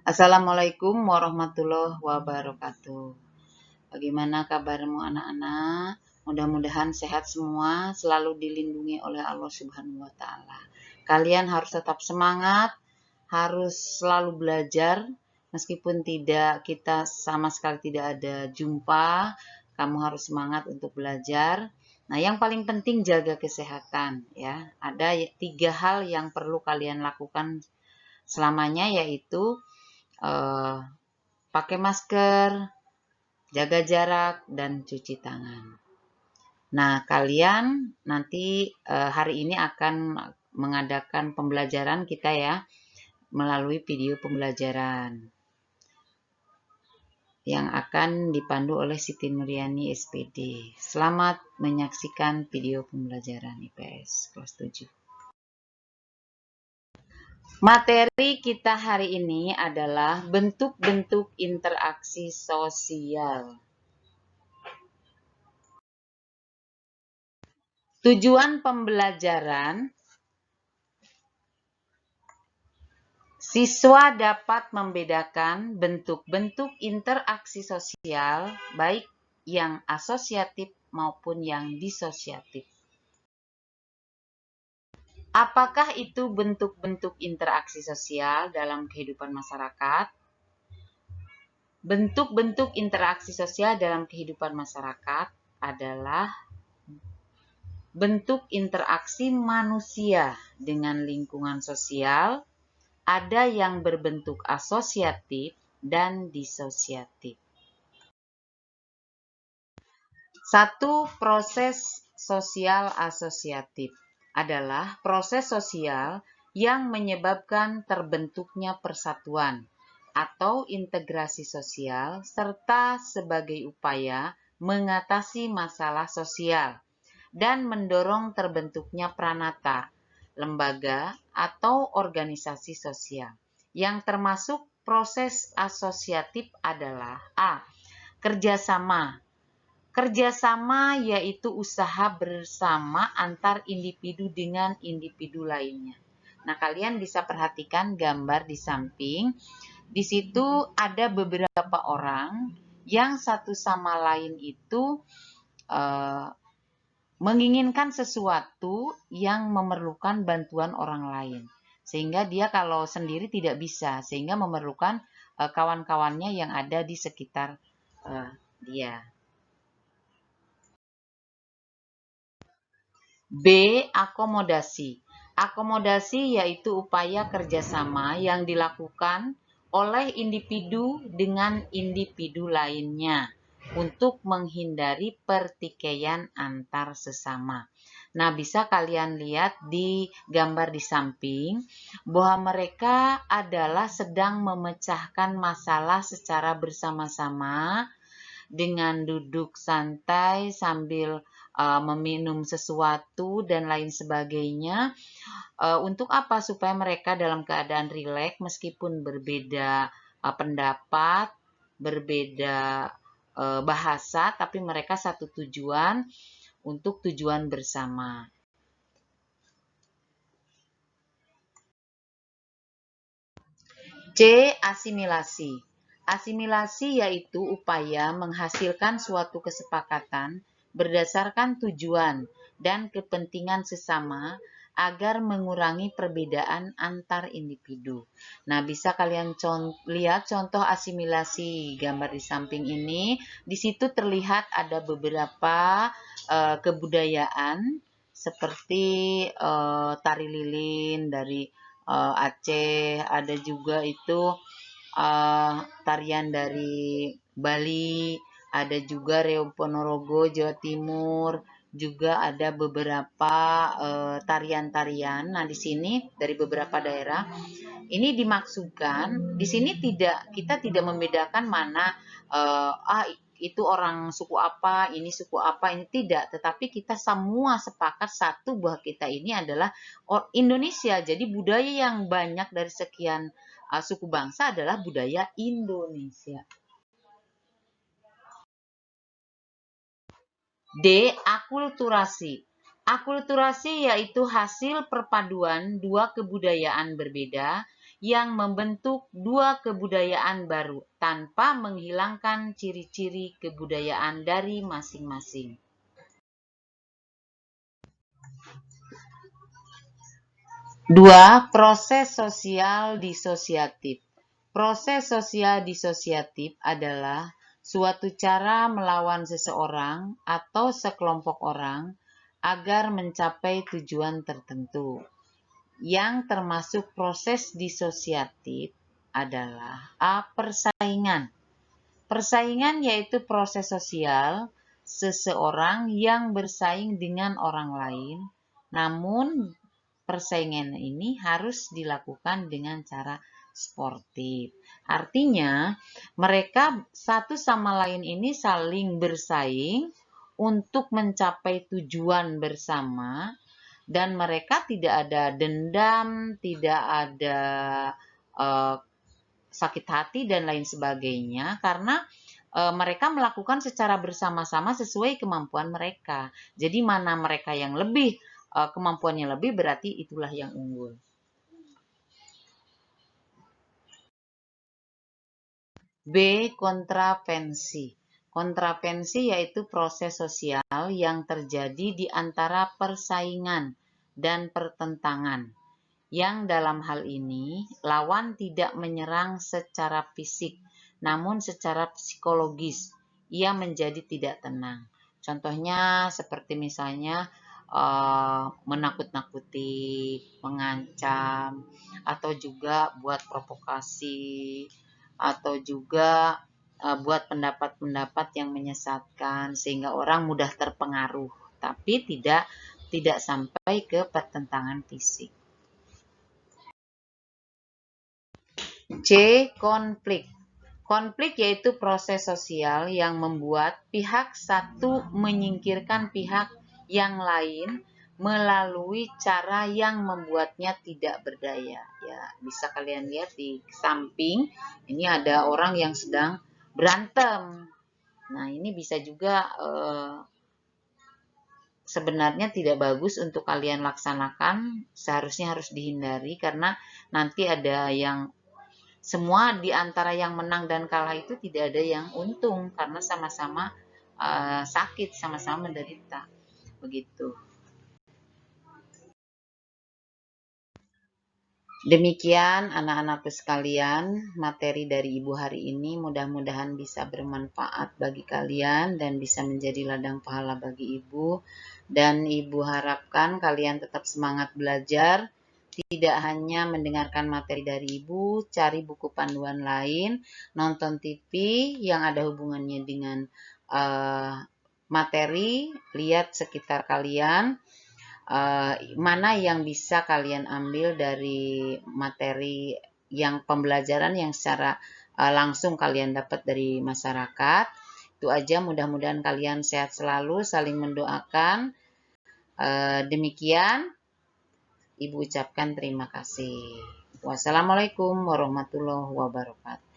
Assalamualaikum warahmatullahi wabarakatuh. Bagaimana kabarmu anak-anak? Mudah-mudahan sehat semua, selalu dilindungi oleh Allah Subhanahu wa taala. Kalian harus tetap semangat, harus selalu belajar meskipun kita sama sekali tidak ada jumpa, kamu harus semangat untuk belajar. Nah, yang paling penting jaga kesehatan ya. Ada 3 hal yang perlu kalian lakukan selamanya, yaitu pakai masker, jaga jarak, dan cuci tangan. Nah, kalian nanti hari ini akan mengadakan pembelajaran kita ya, melalui video pembelajaran yang akan dipandu oleh Siti Nuryani SPD. Selamat menyaksikan video pembelajaran IPS kelas 7. Materi kita hari ini adalah bentuk-bentuk interaksi sosial. Tujuan pembelajaran, siswa dapat membedakan bentuk-bentuk interaksi sosial, baik yang asosiatif maupun yang disosiatif. Apakah itu bentuk-bentuk interaksi sosial dalam kehidupan masyarakat? Bentuk-bentuk interaksi sosial dalam kehidupan masyarakat adalah bentuk interaksi manusia dengan lingkungan sosial, ada yang berbentuk asosiatif dan disosiatif. 1. Proses sosial asosiatif adalah proses sosial yang menyebabkan terbentuknya persatuan atau integrasi sosial serta sebagai upaya mengatasi masalah sosial dan mendorong terbentuknya pranata, lembaga, atau organisasi sosial. Yang termasuk proses asosiatif adalah A. Kerjasama. Kerjasama yaitu usaha bersama antar individu dengan individu lainnya. Nah, kalian bisa perhatikan gambar di samping. Di situ ada beberapa orang yang satu sama lain itu menginginkan sesuatu yang memerlukan bantuan orang lain. Sehingga dia kalau sendiri tidak bisa, sehingga memerlukan kawan-kawannya yang ada di sekitar dia. B. Akomodasi. Akomodasi yaitu upaya kerjasama yang dilakukan oleh individu dengan individu lainnya untuk menghindari pertikaian antar sesama. Nah, bisa kalian lihat di gambar di samping bahwa mereka adalah sedang memecahkan masalah secara bersama-sama dengan duduk santai sambil meminum sesuatu dan lain sebagainya. Untuk apa? Supaya mereka dalam keadaan rileks meskipun berbeda pendapat, berbeda bahasa, tapi mereka satu tujuan, untuk tujuan bersama. C. Asimilasi. Asimilasi yaitu upaya menghasilkan suatu kesepakatan berdasarkan tujuan dan kepentingan sesama agar mengurangi perbedaan antar individu. Nah, bisa kalian lihat contoh asimilasi gambar di samping ini. Di situ terlihat ada beberapa kebudayaan seperti tari lilin dari Aceh, ada juga itu tarian dari Bali, ada juga Reog Ponorogo, Jawa Timur, juga ada beberapa tarian-tarian. Nah, di sini dari beberapa daerah ini dimaksudkan, di sini kita tidak membedakan mana itu orang suku apa, ini suku apa, ini tidak, tetapi kita semua sepakat satu bahwa kita ini adalah Indonesia. Jadi budaya yang banyak dari sekian suku bangsa adalah budaya Indonesia. D. Akulturasi. Akulturasi yaitu hasil perpaduan dua kebudayaan berbeda yang membentuk dua kebudayaan baru tanpa menghilangkan ciri-ciri kebudayaan dari masing-masing. Dua, proses sosial disosiatif. Proses sosial disosiatif adalah suatu cara melawan seseorang atau sekelompok orang agar mencapai tujuan tertentu. Yang termasuk proses disosiatif adalah A. Persaingan. Persaingan yaitu proses sosial seseorang yang bersaing dengan orang lain, namun persaingan ini harus dilakukan dengan cara sportif. Artinya, mereka satu sama lain ini saling bersaing untuk mencapai tujuan bersama, dan mereka tidak ada dendam, tidak ada sakit hati dan lain sebagainya, karena mereka melakukan secara bersama-sama sesuai kemampuan mereka. Jadi mana mereka yang lebih kemampuannya lebih, berarti itulah yang unggul. B. Kontravensi. Kontravensi yaitu proses sosial yang terjadi di antara persaingan dan pertentangan, yang dalam hal ini lawan tidak menyerang secara fisik, namun secara psikologis ia menjadi tidak tenang. Contohnya seperti misalnya menakut-nakuti, mengancam, atau juga buat provokasi, atau juga buat pendapat-pendapat yang menyesatkan sehingga orang mudah terpengaruh, tapi tidak sampai ke pertentangan fisik. C. Konflik. Konflik yaitu proses sosial yang membuat pihak satu menyingkirkan pihak yang lain melalui cara yang membuatnya tidak berdaya. Ya, bisa kalian lihat di samping, ini ada orang yang sedang berantem. Nah, ini bisa juga sebenarnya tidak bagus untuk kalian laksanakan, seharusnya harus dihindari karena nanti ada yang semua di antara yang menang dan kalah itu tidak ada yang untung karena sama-sama sakit, sama-sama menderita. Begitu. Demikian anak-anakku sekalian, materi dari Ibu hari ini mudah-mudahan bisa bermanfaat bagi kalian dan bisa menjadi ladang pahala bagi Ibu. Dan Ibu harapkan kalian tetap semangat belajar, tidak hanya mendengarkan materi dari Ibu, cari buku panduan lain, nonton TV yang ada hubungannya dengan materi, lihat sekitar kalian, mana yang bisa kalian ambil dari materi yang pembelajaran yang secara langsung kalian dapat dari masyarakat. Itu aja, mudah-mudahan kalian sehat selalu, saling mendoakan. Demikian Ibu ucapkan terima kasih. Wassalamualaikum warahmatullahi wabarakatuh.